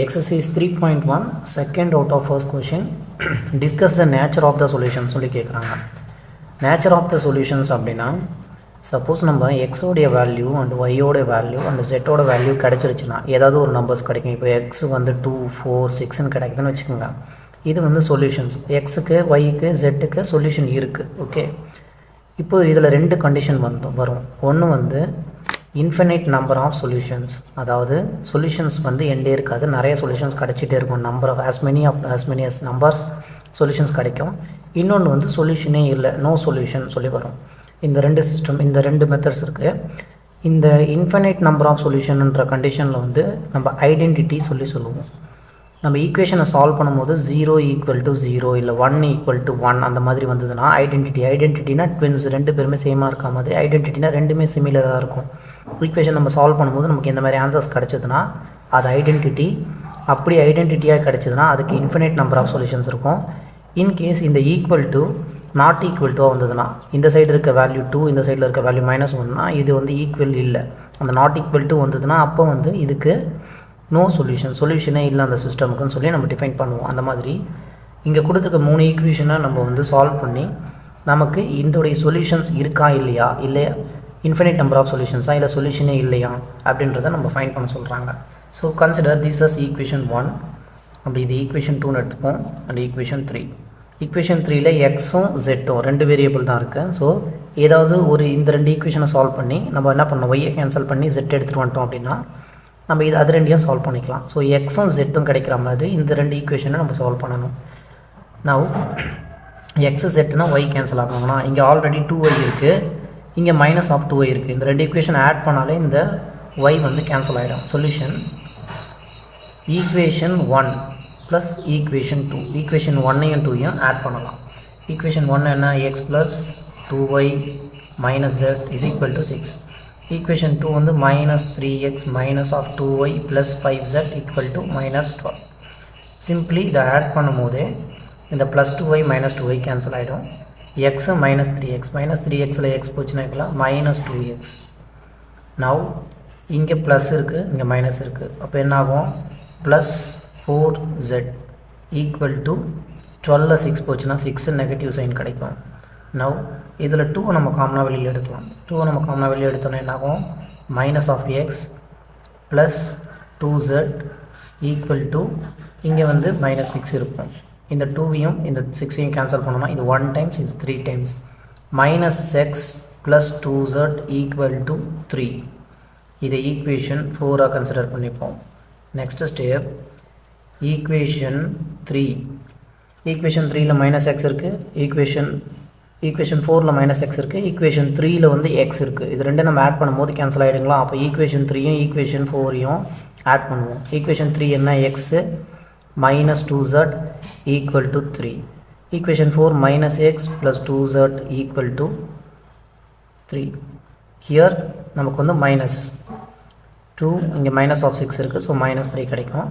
Exercise 3.1 second out of first question. Discuss the nature of the solutions. Nature of the solutions அப்படினா suppose நம்ம x உடைய value and y உடைய value and z உடைய value கிடைச்சிருச்சுனா ஏதாவது ஒரு numbers கிடைக்கும். இப்போ x வந்து 2 4 6 ன்னு கிடைக்குதுன்னு வெச்சுக்கோங்க. இது வந்து சொல்யூஷன்ஸ். x க்கு y க்கு z க்கு சொல்யூஷன் இருக்கு. ஓகே. இப்போ இதுல ரெண்டு கண்டிஷன் வரும். ஒன்னு வந்து infinite number of solutions, அதாவது சொல்யூஷன்ஸ் வந்து எண்டே இருக்காது, நிறைய சொல்யூஷன்ஸ் கிடைச்சிட்டே இருக்கும். Number of as many as numbers solutions கிடைக்கும். இன்னொன்று வந்து சொல்யூஷனே இல்லை, நோ சொல்யூஷன் சொல்லி வரும். இந்த ரெண்டு சிஸ்டம், இந்த ரெண்டு மெத்தட்ஸ் இருக்குது. இந்த இன்ஃபினைட் நம்பர் ஆஃப் சொல்யூஷன்ன்ற கண்டிஷனில் வந்து நம்ம ஐடென்டிட்டி சொல்லுவோம். நம்ம ஈக்குவேஷனை சால்வ் பண்ணும்போது 0 = 0 இல்லை 1 = 1 அந்த மாதிரி வந்ததுன்னா ஐடென்டிட்டினா ட்வின்ஸ் ரெண்டு பேருமே சேமாக இருக்க மாதிரி, ஐடென்டிட்டினா ரெண்டுமே சிமிலராக இருக்கும். ஈக்குவேஷன் நம்ம சால்வ் பண்ணும்போது நமக்கு இந்த மாதிரி ஆன்சர்ஸ் கிடச்சதுன்னா அது ஐடென்டிட்டி. அப்படி ஐடென்டிட்டியாக கிடச்சதுன்னா அதுக்கு இன்ஃபினைட் நம்பர் ஆஃப் சொல்யூஷன்ஸ் இருக்கும். இன்கேஸ் இந்த ஈக்குவல் டு நாட் ஈக்குவல் டுவாக வந்ததுன்னா, இந்த சைடு இருக்க வேல்யூ 2 இந்த சைடில் இருக்க வேல்யூ -1னா இது வந்து ஈக்குவல் இல்லை. அந்த நாட் ஈக்குவல் டு வந்ததுன்னா அப்போ வந்து இதுக்கு நோ சொல்யூஷனே இல்லை அந்த சிஸ்டமுக்குன்னு சொல்லி நம்ம டிஃபைன் பண்ணுவோம். அந்த மாதிரி இங்கே கொடுத்துருக்க 3 ஈக்குவேஷனை நம்ம வந்து சால்வ் பண்ணி நமக்கு இதோடைய சொல்யூஷன்ஸ் இருக்கா இல்லையா, இல்லை இன்ஃபினிட் நம்பர் ஆஃப் சொல்யூஷன்ஸா இல்லை சொல்யூஷனே இல்லையா அப்படின்றத நம்ம ஃபைண்ட் பண்ண சொல்கிறாங்க. So consider this as equation 1, அப்படி இது ஈக்குவேஷன் 2ன்னு எடுத்துப்போம், அண்ட் ஈக்குவேஷன் 3. ஈக்குவேஷன் 3ல் எக்ஸும் ஜெட்டும் ரெண்டு வேரியபிள் தான் இருக்குது. ஸோ ஏதாவது ஒரு இந்த ரெண்டு ஈக்குவேஷனை சால்வ் பண்ணி நம்ம என்ன பண்ணோம், ஒய்யை கேன்சல் பண்ணி ஜெட் எடுத்துகிட்டு வந்துட்டோம் அப்படின்னா நம்ம இது அது ரெண்டையும் சால்வ் பண்ணிக்கலாம். ஸோ எக்ஸும் ஜெட்டும் கிடைக்கிற மாதிரி இந்த ரெண்டு ஈக்குவேஷனை நம்ம சால்வ் பண்ணணும். நவ் எக்ஸு ஜெட்னா ஒய் கேன்சல் ஆகணும்னா இங்கே ஆல்ரெடி 2y இருக்குது, இங்கே -2y இருக்குது. இந்த ரெண்டு ஈக்குவேஷன் ஆட் பண்ணாலே இந்த ஒய் வந்து கேன்சல் ஆகிடும். Solution equation 1 plus equation 2, equation 1ஐயும் 2ஐயும் ஆட் பண்ணலாம். ஈக்குவேஷன் 1 என்ன, x + 2y - z = 6. ஈக்குவேஷன் 2 வந்து -3x - 2y + 5z = -12. சிம்பிளி இதை ஆட் பண்ணும் போதே இந்த +2y -2y கேன்சல் ஆகிடும். x -3x x போச்சுன்னா -2x. நவ் இங்கே ப்ளஸ் இருக்குது, இங்கே மைனஸ் இருக்குது. அப்போ என்னாகும், +4z = 12 6 போச்சுன்னா 6 நெகட்டிவ் சைன் கிடைக்கும். நவ் இதில் 2 நம்ம காமனாக வெளியில் எடுக்கலாம். 2 நம்ம காமனாக வெளியில் எடுத்தோன்னா என்னாகும், -x + 2z = இங்கே வந்து -6 இருக்கும். இந்த 2ஐயும் இந்த 6ஐயும் கேன்சல் பண்ணோம்னா இது 1 டைம்ஸ், இது 3 டைம்ஸ். -x + 2z = 3. இதை ஈக்குவேஷன் 4ஆக கன்சிடர் பண்ணிப்போம். Next step equation 3. ஈக்குவேஷன் 3ல் -x இருக்குது, ஈக்குவேஷன் 4ல் -x இருக்குது, ஈக்குவேஷன் 3ல் வந்து x இருக்குது. இது ரெண்டும் நம்ம ஆட் பண்ணும்போது கேன்சல் ஆகிடுங்களா. அப்போ ஈக்குவேஷன் 3யும் ஈக்குவேஷன் 4ஐயும் ஆட் பண்ணுவோம். ஈக்குவேஷன் 3 என்ன, x -2z = 3. Equation 4 -x + 2z = 3. Here நமக்கு வந்து -2, இங்கே -6 இருக்குது. ஸோ -3 கிடைக்கும்.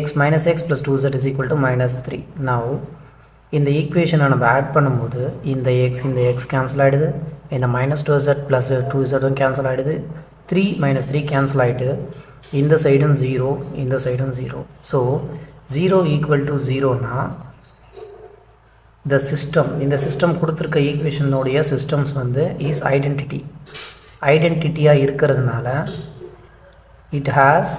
x + 2z = -3. நவ் இந்த ஈக்குவேஷனை நம்ம ஆட் பண்ணும்போது இந்த x கேன்சல் ஆகிடுது, இந்த -2z + 2z கேன்சல் ஆகிடுது, 3 - 3 கேன்சல் ஆகிட்டு இந்த சைடும் 0 இந்த சைடும் 0. ஸோ 0 = 0னா இந்த சிஸ்டம் கொடுத்துருக்க ஈக்குவேஷனுடைய சிஸ்டம்ஸ் வந்து இஸ் ஐடென்டிட்டியாக இருக்கிறதுனால it has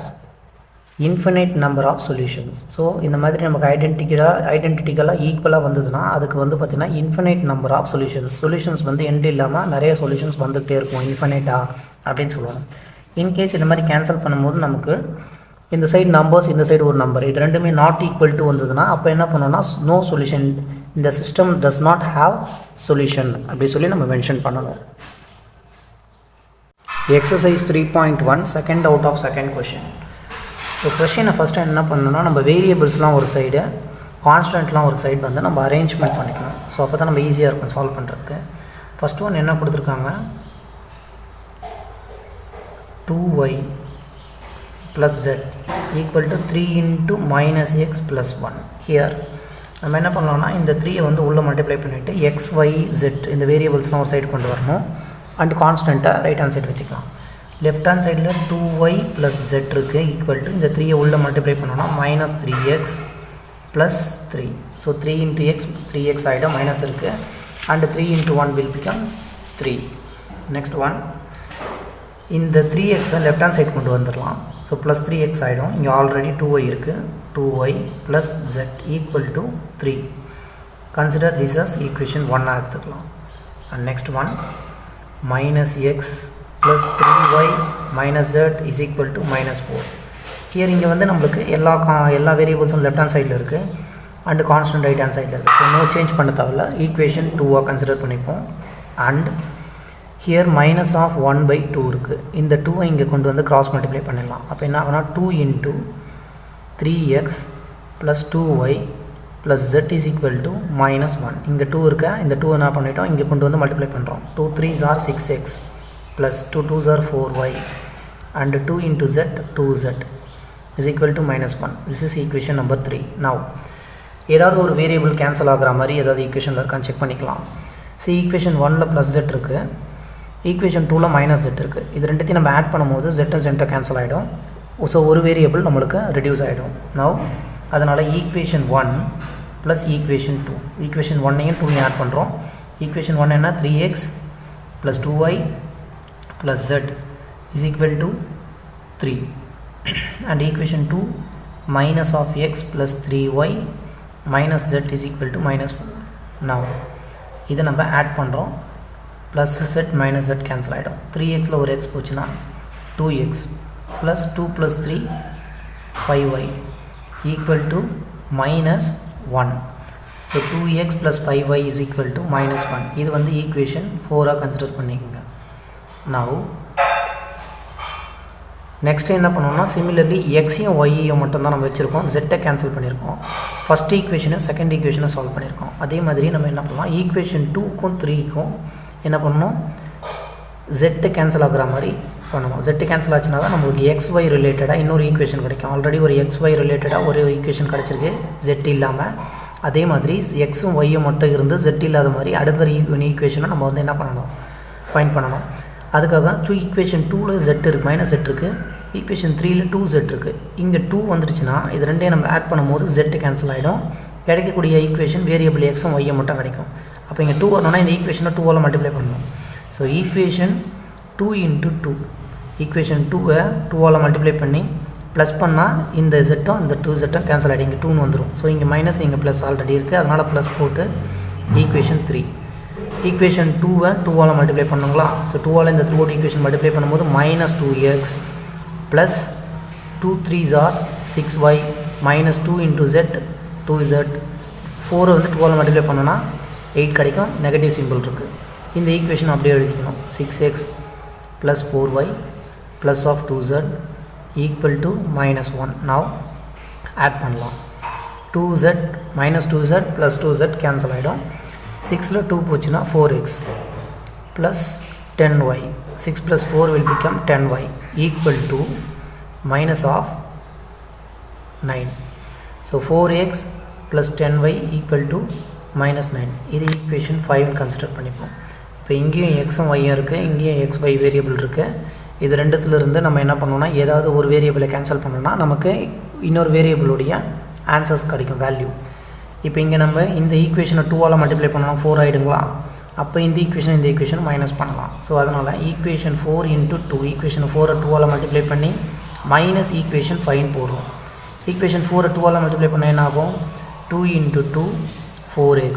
infinite number of solutions. So இந்த மாதிரி நமக்கு ஐடென்டிட்டிக்கலாக ஈக்குவலாக வந்ததுன்னா அதுக்கு வந்து பார்த்திங்கன்னா இன்ஃபினைட் நம்பர் ஆஃப் சொல்யூஷன்ஸ் வந்து எண்ட் இல்லாமல் நிறைய சொல்யூஷன்ஸ் வந்துகிட்டே இருக்கும், இன்ஃபினைட்டாக அப்படின்னு சொல்லுவாங்க. இன்கேஸ் இந்த மாதிரி கேன்சல் பண்ணும்போது நமக்கு இந்த சைடு நம்பர்ஸ், இந்த சைடு ஒரு நம்பர், இது ரெண்டுமே நாட் ஈக்குவல் டு வந்ததுன்னா அப்போ என்ன பண்ணோம்னா நோ சொல்யூஷன், இந்த system does not have solution அப்படி சொல்லி நம்ம மென்ஷன் பண்ணணும். Exercise 3.1 second out of second question. So கொஷினை ஃபஸ்ட்டு என்ன பண்ணணும்னா நம்ம வேரியபிள்ஸ்லாம் ஒரு சைடு, கான்ஸ்டன்ட்லாம் ஒரு சைடு வந்து நம்ம அரேஞ்ச்மெண்ட் பண்ணிக்கணும். ஸோ அப்போ தான் நம்ம ஈஸியாக இருக்கும் சால்வ் பண்ணுறதுக்கு. ஃபஸ்ட் ஒன் என்ன கொடுத்துருக்காங்க, 2y + z = 3 × -x + 1. ஹியர் நம்ம என்ன பண்ணலாம்னா இந்த 3ஐ வந்து உள்ளே மல்டிப்ளை பண்ணிவிட்டு x, y, z இந்த வேரியபிள்ஸ்லாம் ஒரு சைடு கொண்டு வரணும். அண்ட் கான்ஸ்டண்ட்டை ரைட் ஹேண்ட் சைடு வச்சுக்கலாம். லெஃப்ட் ஹேண்ட் சைடில் 2y + z இருக்குது ஈக்குவல் டு இந்த 3 உள்ள மல்டிப்ளை பண்ணோன்னா -3x + 3. ஸோ 3 × x 3x ஆகிடும், மைனஸ் இருக்குது, and 3 × 1 will become 3. Next one, இந்த 3x லெஃப்ட் ஹேண்ட் சைடு கொண்டு வந்துடலாம். ஸோ ப்ளஸ் 3x ஆகிடும், இங்கே ஆல்ரெடி 2y இருக்குது, 2y + z equal to 3. Consider this as equation 1 எடுத்துக்கலாம். And next one, -x + 3y - z is equal to -4. Here இங்கே வந்து நம்மளுக்கு எல்லா வேரியபிள்ஸும் லெஃப்ட் ஹேண்ட் சைடில் இருக்குது அண்ட் கான்ஸ்டன்ட் ரைட் ஹேண்ட் சைடில் இருக்குது. ஸோ நோ சேஞ்ச் பண்ண தேவையில்ல, ஈக்குவேஷன் 2 கன்சிடர் பண்ணிப்போம். அண்ட் ஹியர் -1/2 இருக்குது, இந்த 2 இங்கே கொண்டு வந்து கிராஸ் மல்டிப்ளை பண்ணிடலாம். அப்போ என்ன ஆகுனா 2 × 3x + 2y + z is equal to -1. இங்கே 2 இருக்கா, இந்த 2 என்ன பண்ணிட்டோம், இங்கே கொண்டு வந்து மல்டிப்ளை பண்ணுறோம். 2 3s are 6x + 2 2s are 4y and 2 × z 2z is equal to -1. This is equation number 3. Now ஏதாவது ஒரு வேரியபிள் கேன்சல் ஆகிற மாதிரி ஏதாவது ஈக்குவேஷனில் இருக்கான்னு செக் பண்ணிக்கலாம். சி ஈக்குவேஷன் 1ல் +z இருக்குது, ஈக்குவேஷன் 2ல் -z இருக்குது. இது ரெண்டுத்தையும் நம்ம ஆட் பண்ணும்போது z கேன்சல் ஆகிடும். ஸோ ஒரு வேரியபிள் நம்மளுக்கு ரெடியூஸ் ஆகிடும். நவ் அதனால் ஈக்குவேஷன் 1 + ஈக்குவேஷன் 2, ஈக்குவேஷன் 1ஐயும் 2ஐயும் ஆட் பண்ணுறோம். ஈக்குவேஷன் 1 என்ன, 3x + 2y + z is equal to 3. And equation 2, -x + 3y - z is equal to -4. Now இதை நம்ம ஆட் பண்ணுறோம். +z - z கேன்சல் ஆகிடும். 3xல ஒரு x போச்சுன்னா 2x + 2 + 3 5y equal to -1. So 2x + 5y is equal to -1. இது வந்து equation 4 consider பண்ணிக்கோங்க. Now next என்ன பண்ணோம்னா, சிமிலர்லி எக்ஸையும் ஒய்யையும் மட்டும் தான் நம்ம வச்சுருக்கோம், ஜெட்டை கேன்சல் பண்ணியிருக்கோம். ஃபஸ்ட் ஈக்குவேஷனும் செகண்ட் ஈக்குவேஷனை சால்வ் பண்ணியிருக்கோம். அதே மாதிரி நம்ம என்ன பண்ணலாம், ஈக்குவேஷன் 2க்கும் 3க்கும் என்ன பண்ணணும், ஜெட்டை கேன்சல் ஆகிற மாதிரி பண்ணணும். ஜெட்டு கேன்சல் ஆச்சுன்னா தான் நம்மளுக்கு XY ரிலேட்டடாக இன்னொரு ஈக்குவேஷன் கிடைக்கும். ஆல்ரெடி ஒரு XY ரிலேட்டடாக ஒரு ஈக்குவேஷன் கிடச்சிருக்கு ஜெட் இல்லாமல். அதே மாதிரி எக்ஸும் ஒய்யும் மட்டும் இருந்து ஜெட் இல்லாத மாதிரி அடுத்த ஈக்குவேஷனை நம்ம வந்து என்ன பண்ணணும், ஃபைண்ட் பண்ணணும். அதுக்காக ஈக்குவேஷன் 2ல் z இருக்குது, -z இருக்குது, ஈக்குவேஷன் 3ல் 2z இருக்குது. இங்கே 2 வந்துடுச்சுன்னா இது ரெண்டையும் நம்ம ஆட் பண்ணும்போது z கேன்சல் ஆகிடும். கிடைக்கக்கூடிய ஈக்குவேஷன் வேரியபிள் எக்ஸும் ஒய்யை மட்டும் கிடைக்கும். அப்போ இங்கே 2 வரணும்னா இந்த ஈக்குவேஷனை 2ஆல் மல்டிப்ளை பண்ணணும். ஸோ ஈக்குவேஷன் 2 × 2, ஈக்குவேஷன் 2வை 2ஆல் மல்டிப்ளை பண்ணி ப்ளஸ் பண்ணால் இந்த ஜெட்டும் இந்த 2z கேன்சல் ஆகிடும், இங்கே 2ன்னு வந்துடும். ஸோ இங்கே மைனஸ், இங்கே ப்ளஸ் ஆல்ரெடி இருக்குது, அதனால் ப்ளஸ் போட்டு ஈக்குவேஷன் 3. ஈக்குவேஷன் 2வை 2ஆல் மல்டிப்ளை பண்ணுங்களா. ஸோ 2ஆல் இந்த 3 ஈக்குவேஷன் மல்டிப்ளை பண்ணும்போது -2x + 2 3s are 6y -2 × z 2z. 4 வந்து 2ஆல் மல்டிப்ளை பண்ணோன்னா 8 கிடைக்கும், நெகட்டிவ் சிம்பிள் இருக்குது. இந்த ஈக்குவேஷன் அப்படியே எழுதிக்கணும். 6x + 4y + 2z equal to -1. Now add பண்ணலாம். 2z -2z + 2z கேன்சல் ஆகிடும். 6ல் 2 போச்சுன்னா 4x + 10y. 6 + 4 will become 10y equal to -9. So 4x + 10y equal to -9. இது ஈக்குவேஷன் 5 கன்சிடர் பண்ணிப்போம். இப்போ இங்கேயும் எக்ஸும் ஒய்யும் இருக்குது, இங்கேயும் XY வேரியபிள் இருக்குது. இது ரெண்டுத்துலேருந்து நம்ம என்ன பண்ணோம்னா, ஏதாவது ஒரு வேரியபிளை கேன்சல் பண்ணோன்னா நமக்கு இன்னொரு வேரியபிளுடைய ஆன்சர்ஸ் கிடைக்கும், வேல்யூ. இப்போ இங்கே நம்ம இந்த ஈக்குவேஷனை 2ஆல் மல்டிப்ளை பண்ணோம்னா 4 ஆகிடுங்களா. அப்போ இந்த ஈக்குவேஷன் மைனஸ் பண்ணலாம். ஸோ அதனால் ஈக்குவேஷன் 4 × 2, ஈக்குவேஷன் 4 2ஆல் மல்டிப்ளை பண்ணி மைனஸ் ஈக்குவேஷன் 5 போடுறோம். ஈக்குவேஷன் 4 2ஆல் மல்டிப்ளை பண்ண என்ன ஆகும், 2 × 2 4x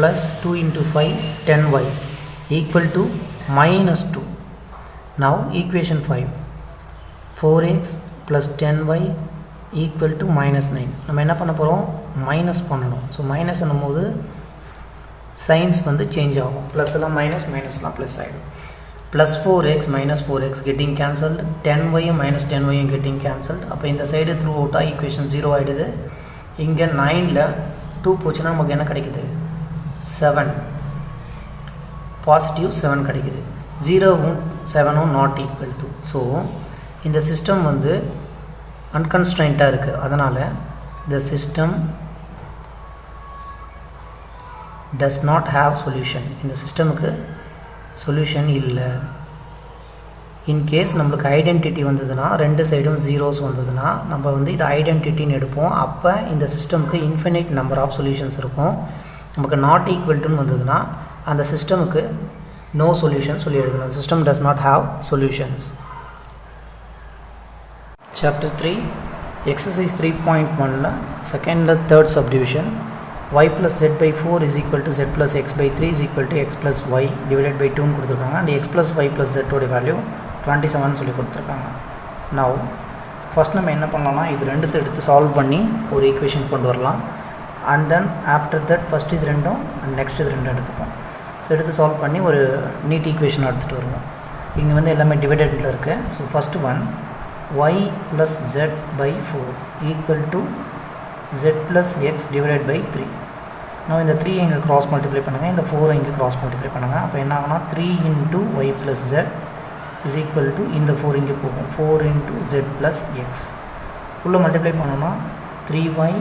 + 2 × 5 10y equal to -2. Now equation 5, 4x + 10y equal to -9. நம்ம என்ன பண்ண போகிறோம், மைனஸ் பண்ணணும். ஸோ மைனஸ் பண்ணும்போது சைன்ஸ் வந்து சேஞ்ச் ஆகும். ப்ளஸ்லாம் மைனஸ், மைனஸ்லாம் ப்ளஸ் ஆகிடும். +4x -4x getting cancelled, 10yயும் -10yயும் getting cancelled. அப்போ இந்த சைடு த்ரூ அவுட்டாக ஈக்குவேஷன் 0 ஆகிடுது. இங்கே 9ல் 2 போச்சுன்னா நமக்கு என்ன கிடைக்குது, 7, பாசிட்டிவ் 7 கிடைக்குது. 0வும் 7ம் நாட் ஈக்குவல் டு. ஸோ இந்த சிஸ்டம் வந்து அன்கன்ஸ்ட்ரைன்ட்டாக இருக்குது. அதனால் the system does not have solution. இந்த சிஸ்டமுக்கு சொல்யூஷன் இல்லை. இன்கேஸ் நம்மளுக்கு ஐடென்டிட்டி வந்ததுன்னா ரெண்டு சைடும் ஜீரோஸ் வந்ததுன்னா நம்ம வந்து இது ஐடென்டிட்டின்னு எடுப்போம். அப்போ இந்த சிஸ்டமுக்கு இன்ஃபினிட் நம்பர் ஆஃப் சொல்யூஷன்ஸ் இருக்கும். நமக்கு நாட் ஈக்குவல் டுன்னு வந்ததுன்னா அந்த சிஸ்டமுக்கு நோ சொல்யூஷன் சொல்லி எழுதணும். System does not have solutions. Chapter 3 Exercise 3.1 second and third subdivision. Y plus z by 4 is equal to z plus x by 3 is equal to x plus y divided by 2 கொடுத்துருக்காங்க. and x plus y plus z ஓட value 27 சொல்லி கொடுத்துருக்காங்க. now first நம்ம என்ன பண்ணலாம்னா இது ரெண்டுத்தை எடுத்து solve பண்ணி ஒரு ஈக்குவேஷன் கொண்டு வரலாம். And then after that first இது ரெண்டும் அண்ட் நெக்ஸ்ட் இது ரெண்டும் எடுத்துப்போம். ஸோ எடுத்து சால்வ் பண்ணி ஒரு நீட் ஈக்குவேஷன் எடுத்துகிட்டு வருவோம். இங்கே வந்து எல்லாமே டிவைடடில் இருக்குது. So first one y plus z by 4 equal to z plus x divided by 3. now இந்த 3 இங்கே cross multiply பண்ணுங்கள், இந்த 4 இங்கே cross multiply பண்ணுங்கள். அப்போ என்ன ஆகுனா 3 into y plus z is equal to இந்த 4 இங்கே போகும் 4 into z plus x. உள்ள multiply பண்ணோம்னா 3y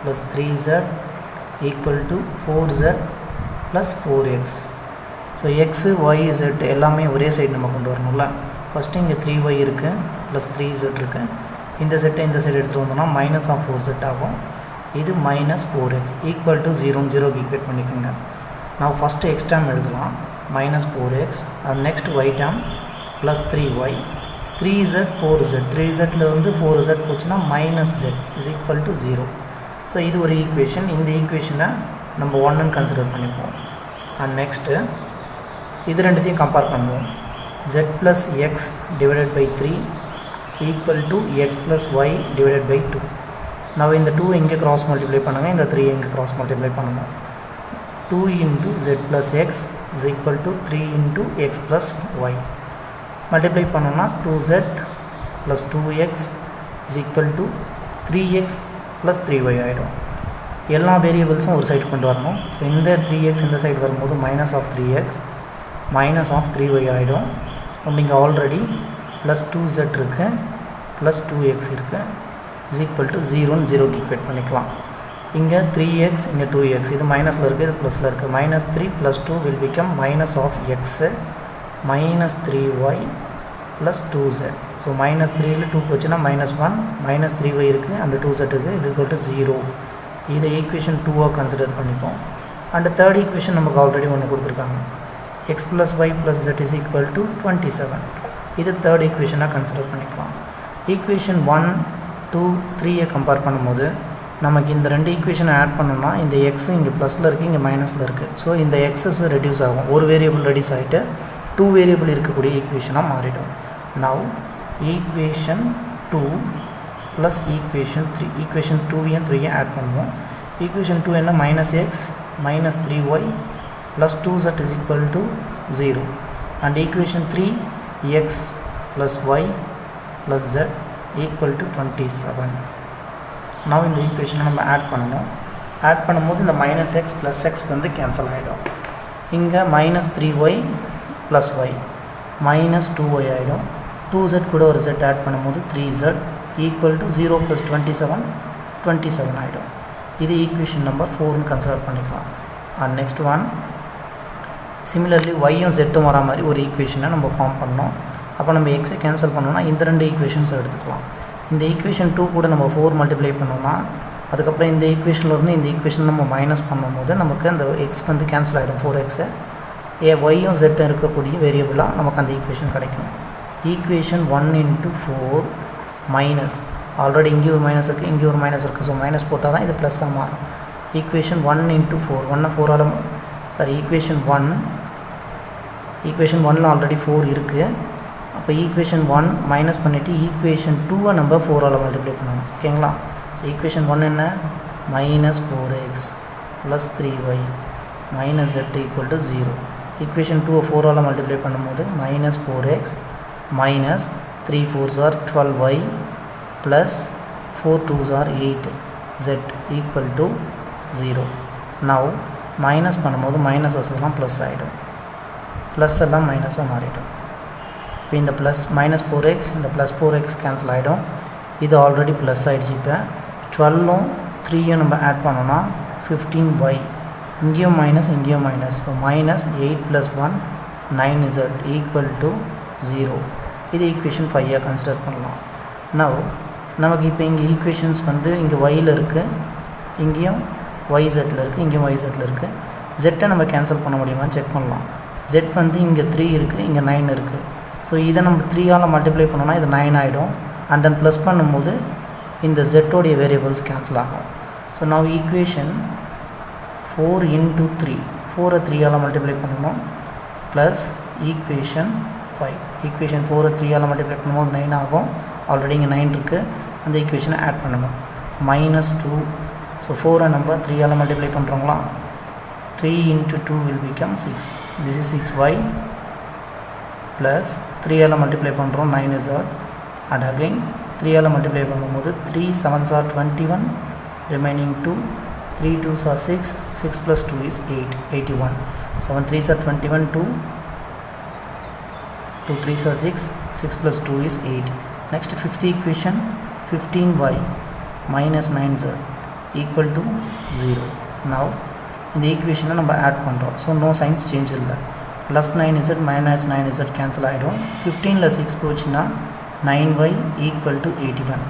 plus 3z equal to 4z plus 4x. So x y z எல்லாமே ஒரே சைடு நம்ம கொண்டு வரணும்ல. ஃபஸ்ட்டு இங்கே 3y இருக்குது ப்ளஸ் 3z இருக்குது. இந்த செட்டை இந்த சைடு எடுத்துகிட்டு வந்தோம்னா மைனஸ் ஆஃப் 4z ஆகும். இது minus 4x equal to 0 equate பண்ணிக்கோங்க. நான் ஃபஸ்ட்டு எக்ஸ் டேம் எழுதலாம் மைனஸ் 4x. அது next y term plus 3y 3z 4z 3zல வந்து 4z போச்சுன்னா minus z is equal to 0. So இது ஒரு ஈக்குவேஷன். இந்த ஈக்குவேஷனை நம்ம 1ன்னு கன்சிடர் பண்ணிப்போம். அண்ட் நெக்ஸ்ட்டு இது ரெண்டுத்தையும் கம்பேர் பண்ணுவோம். z plus x divided by 3 equal to x plus y divided by 2. now இந்த 2 இங்கே cross multiply பண்ணுங்க, இந்த 3 இங்கே cross multiply பண்ணணும். 2 into z plus x is equal to 3 into x plus y. multiply பண்ணோம்னா 2z plus 2x is equal to 3x plus 3y ஆகிடும். எல்லா வேரியபிள்ஸும் ஒரு சைடு கொண்டு வரணும். ஸோ இந்த 3x இந்த சைடு வரும்போது minus of 3x minus of 3y ஆகிடும். இங்கே ஆல்ரெடி ப்ளஸ் 2z இருக்குது ப்ளஸ் 2x இருக்குது இஸ் ஈக்குவல் டு 0 ஈக்குவேட் பண்ணிக்கலாம். இங்கே 3x இங்கே 2x இது மைனஸில் இருக்குது, இது ப்ளஸில் இருக்குது. Minus 3 plus 2 will become minus of x minus 3y plus 2z. So minus 3ல் 2 போச்சுன்னா மைனஸ் 1 மைனஸ் 3y இருக்குது அந்த 2z இருக்குது இது ஈக்குவல் டு 0. இதை ஈக்குவேஷன் 2ஆக கன்சிடர் பண்ணிப்போம். அண்ட் தேர்ட் ஈக்குவேஷன் நமக்கு ஆல்ரெடி ஒன்று கொடுத்துருக்காங்க. x plus y plus z is equal to 27. இது தேர்ட் ஈக்குவேஷனாக கன்சிடர் பண்ணிக்கலாம். ஈக்குவேஷன் 1 2 3 கம்பேர் பண்ணும்போது நமக்கு இந்த ரெண்டு ஈக்குவேஷனை ஆட் பண்ணோம்னா இந்த எக்ஸ் இங்கே ப்ளஸில் இருக்குது இங்கே மைனஸில் இருக்குது. ஸோ இந்த எக்ஸஸ் ரெடியூஸ் ஆகும். ஒரு வேரியபிள் ரெடியூஸ் ஆகிட்டு 2 வேரியபிள் இருக்கக்கூடிய ஈக்குவேஷனாக மாறிடும். Now equation 2 plus equation 3 equation 2 3 add பண்ணுவோம். ஈக்குவேஷன் 2 என்ன minus x minus 3y plus 2z is equal to 0. and equation 3 x plus y plus z equal to 27. now இந்த ஈக்குவேஷனை நம்ம ஆட் பண்ணணும். ஆட் பண்ணும்போது இந்த மைனஸ் எக்ஸ் ப்ளஸ் எக்ஸ் வந்து cancel ஆகிடும். இங்கே minus 3y plus Y minus 2y ஆகிடும். 2z கூட ஒரு z ஆட் பண்ணும்போது 3z ஈக்குவல் டு 0 ப்ளஸ் 27 ஆகிடும். இது ஈக்குவேஷன் நம்பர் 4ன்னு கன்சிடர் பண்ணிக்கலாம். அண்ட் நெக்ஸ்ட் ஒன் சிமிலர்லி ஒய்யும் ஜெட்டும் வரா மாதிரி ஒரு ஈக்குவேஷனை நம்ம ஃபார்ம் பண்ணோம். அப்போ நம்ம எக்ஸை கேன்சல் பண்ணோம்னா இந்த ரெண்டு ஈக்குவேஷன்ஸை எடுத்துக்கலாம். இந்த ஈக்குவேஷன் 2 கூட நம்ம 4 மல்டிப்ளை பண்ணோம்னா அதுக்கப்புறம் இந்த ஈக்குவேஷனில் இருந்து இந்த ஈக்குவேஷன் நம்ம மைனஸ் பண்ணும்போது நமக்கு அந்த எக்ஸ் வந்து கேன்சல் ஆகிடும் 4x. ஒய்யும் ஜெட்டும் இருக்கக்கூடிய வேரியபிளாக நமக்கு அந்த ஈக்குவேஷன் கிடைக்கும். ஈக்குவேஷன் 1 into 4 மைனஸ் ஆல்ரெடி இங்கே ஒரு மைனஸ் இருக்குது இங்கே ஒரு மைனஸ் இருக்குது. ஸோ மைனஸ் போட்டால் தான் இது ப்ளஸ்ஸாக மாறும். ஈக்குவேஷன் 1 into 4 1 4ஆல் சாரி ஈக்குவேஷன் 1ல் ஆல்ரெடி 4 இருக்குது. அப்போ ஈக்குவேஷன் 1 மைனஸ் பண்ணிவிட்டு ஈக்குவேஷன் 2 நம்ம 4ஆல் மல்டிப்ளை பண்ணணும். ஓகேங்களா? ஸோ ஈக்குவேஷன் 1 என்ன minus 4x plus 3y minus z equal to 0. Equation 2 4ஆல் மல்டிப்ளை பண்ணும்போது minus 4x minus 3 4s are 12y plus 4 2s are 8z equal to 0. Now minus பண்ணும்போது மைனஸஸ் எல்லாம் plus ஆகிடும், ப்ளஸ் எல்லாம் மைனஸாக மாறிடும். இப்போ இந்த ப்ளஸ் மைனஸ் 4x இந்த ப்ளஸ் 4x கேன்சல் ஆகிடும். இது ஆல்ரெடி ப்ளஸ் ஆகிடுச்சு. இப்போ 12ம் 3யும் நம்ம ஆட் பண்ணோன்னா 15y இங்கேயும் மைனஸ் இங்கேயும் மைனஸ். இப்போ மைனஸ் 8 + 1 9z ஈக்குவல் டு 0. இது equation 5 கன்சிடர் பண்ணலாம். Now நமக்கு இப்போ இங்கே ஈக்குவேஷன்ஸ் வந்து இங்கே yல இருக்குது, இங்கேயும் yzல இருக்குது, இங்கேயும் yzல இருக்குது. z நம்ம கேன்சல் பண்ண முடியுமான்னு செக் பண்ணலாம். z வந்து இங்கே 3 இருக்குது, இங்கே 9 இருக்குது. ஸோ இதை நம்ம 3ஆல் மல்டிப்ளை பண்ணோன்னா இது 9 ஆகிடும். அண்ட் தென் ப்ளஸ் பண்ணும்போது இந்த z-உடைய வேரியபிள்ஸ் கேன்சல் ஆகும். ஸோ now ஈக்குவேஷன் 4 into 3, 4 3ஆல் மல்டிப்ளை பண்ணணும், ப்ளஸ் ஈக்குவேஷன் 5. ஈக்குவேஷன் 4 3ஆல் மல்டிப்ளை பண்ணும்போது 9 ஆகும். ஆல்ரெடி இங்கே 9 இருக்குது, அந்த ஈக்குவேஷனை ஆட் பண்ணணும். -2. ஸோ 4 நம்ம 3ஆல் multiply பண்ணுறோங்களா, 3 into 2 will become 6. This is 6y plus 3ஆல் மல்டிப்ளை பண்ணுறோம் 9z, and again 3ஆல் மல்டிப்ளை பண்ணும்போது 3 7s are 21, remaining 2, 3 2s are 6, 6 plus 2 is 8, 81. 7 3s are 21, 2 3s are 6, 6 plus 2 is 8. Next fifth equation, 15y minus 9z equal to 0. Now இந்த ஈக்குவேஷனை நம்ம add பண்ணுறோம். So no science change இல்லை. Plus 9z minus 9z cancel ஆகிடும். 15ல் 6 போச்சுன்னா 9y equal to 81.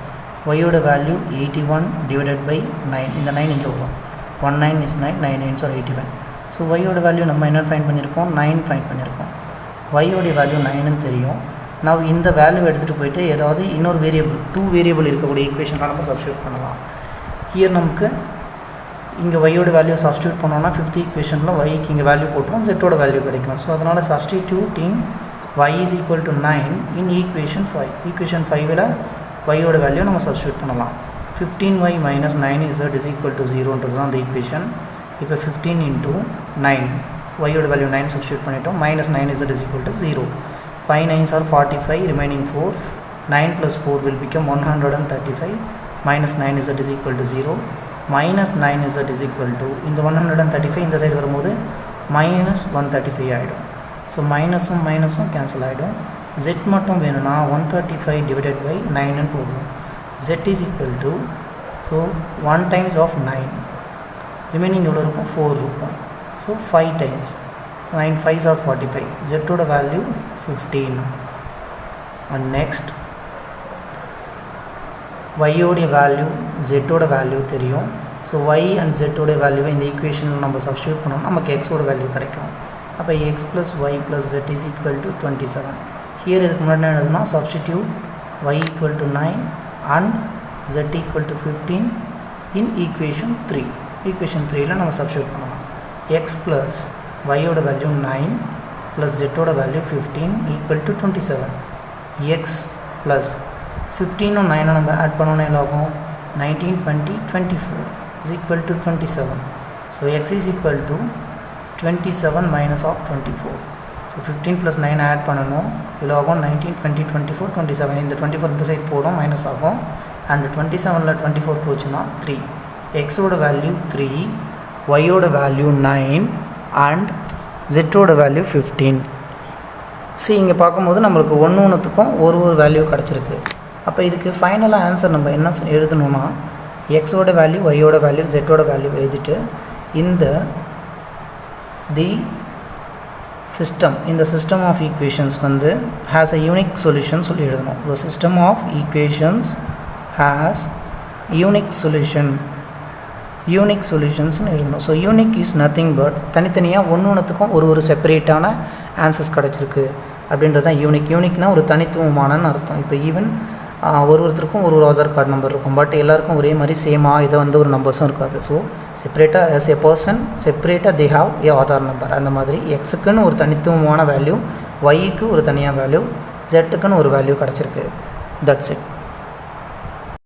ஒய்யோட value 81 divided by 9. இந்த 9 இங்கே வரும். 19 is 9, 9 9s are 81. ஸோ ஒய்யோட வேல்யூ நம்ம என்ன ஃபைண்ட் பண்ணியிருக்கோம், 9 ஃபைண்ட் பண்ணியிருக்கோம். ஒய்யோடைய வேல்யூ 9ன்னு தெரியும். நான் இந்த வேல்யூ எடுத்துகிட்டு போயிட்டு ஏதாவது இன்னொரு வேரியபிள் 2 வேரியபிள் இருக்கக்கூடிய ஈக்குவேஷனாக நம்ம சப்ஸ்டியூட் பண்ணலாம். ஹியர் நமக்கு இங்கே ஒய்யோட வேல்யூ சப்ஸ்டியூட் பண்ணோன்னா 5th ஈக்குவேஷனில் ஒய்க்கு இங்கே வேல்யூ போட்டோம், ஜெட்டோட வேல்யூ கிடைக்கும். ஸோ அதனால் substituting y is equal to 9 in equation 5. Equation 5ல் ஒய்யோட வேல்யூ நம்ம சப்ஸ்டியூட் பண்ணலாம். 15y minus 9z is equal to 0ன்றது தான் அந்த ஈக்குவேஷன். இப்போ 15 into 9, ஒய்யோட வேல்யூ 9 சப்ஸ்டியூட் பண்ணிட்டோம், minus 9z is equal to 0. 5 9s are 45, remaining 4, 9 plus 4 will become 135, minus 9z is equal to 0. minus 9z is equal to இந்த 135 இந்த side வரும்போது minus 135 ஆகிடும். So மைனஸும் மைனஸும் கேன்சல் ஆகிடும். z மட்டும் வேணும்னா 135 டிவைடட் பை 9ன்னு போடுவோம். z is equal to, so 1 times of 9, remaining எவ்வளோ இருக்கும், 4 இருக்கும். So 5 times 9 5s are 45. z-ஓட வேல்யூ 15. அண்ட் நெக்ஸ்ட் y-ஓடைய வேல்யூ z-ஓட வேல்யூ தெரியும். ஸோ y அண்ட் z-ஓடைய வேல்யூவை இந்த ஈக்குவேஷனில் நம்ம சப்ஸ்டியூட் பண்ணோம்னா நமக்கு x-ஓட வேல்யூ கிடைக்கும். அப்போ x plus y plus z is equal to 27. Here இதுக்கு முன்னாடி என்ன எழுதுனா, substitute y equal to 9 and z equal to 15 in equation 3. Equation 3ல் நம்ம சப்ஸ்டியூட் பண்ணலாம். x plus y-ஓட வேல்யூ 9 plus z-ஓட value 15 equal to 27. x plus 15 9 நம்ம ஆட் பண்ணோன்னா என்னாகும், 19 20 24 is equal to 27. So x is equal to 27 minus of 24. So 15 plus 9 add பண்ணணும், இதில் ஆகும் 19 20 24 27. இந்த 24 இந்த சைட் போடும், மைனஸ் ஆகும். அண்ட் 27ல் 24 போச்சுன்னா 3. எக்ஸோட வேல்யூ 3, ஒய்யோட வேல்யூ 9 அண்ட் ஜெட்டோட வேல்யூ 15. சி இங்கே பார்க்கும்போது நம்மளுக்கு ஒன்றுத்துக்கும் ஒரு வேல்யூ கிடச்சிருக்கு. அப்போ இதுக்கு ஃபைனலாக ஆன்சர் நம்ம என்ன எழுதணும்னா, எக்ஸோட வேல்யூ ஒய்யோட வேல்யூ ஜெட்டோட வேல்யூ எழுதிட்டு இந்த சிஸ்டம் ஆஃப் ஈக்குவேஷன்ஸ் வந்து ஹேஸ் அ யூனிக் சொல்யூஷன் சொல்லி எழுதணும். The system of equations has unique சொல்யூஷன்ஸ்னு எழுதணும். So unique is nothing but தனித்தனியாக ஒன்றுத்துக்கும் ஒரு செப்பரேட்டான ஆன்சர்ஸ் கிடச்சிருக்கு அப்படின்றது தான் யூனிக். யூனிக்னால் ஒரு தனித்துவமானன்னு அர்த்தம். இப்போ ஈவன் ஒருத்தருக்கும் ஒரு ஆதார் கார்டு நம்பர் இருக்கும், பட் எல்லாருக்கும் ஒரே மாதிரி சேமாக இதை வந்து ஒரு நம்பர்ஸும் இருக்காது. ஸோ செப்பரேட்டாக ஆஸ் எ பர்சன் செப்பரேட்டாக they have a Aadhaar number. அந்த மாதிரி எக்ஸுக்குன்னு ஒரு தனித்துவமான வேல்யூ, ஒய்க்கு ஒரு தனியாக வேல்யூ, ஜெட்டுக்குன்னு ஒரு வேல்யூ கிடச்சிருக்கு. That's it.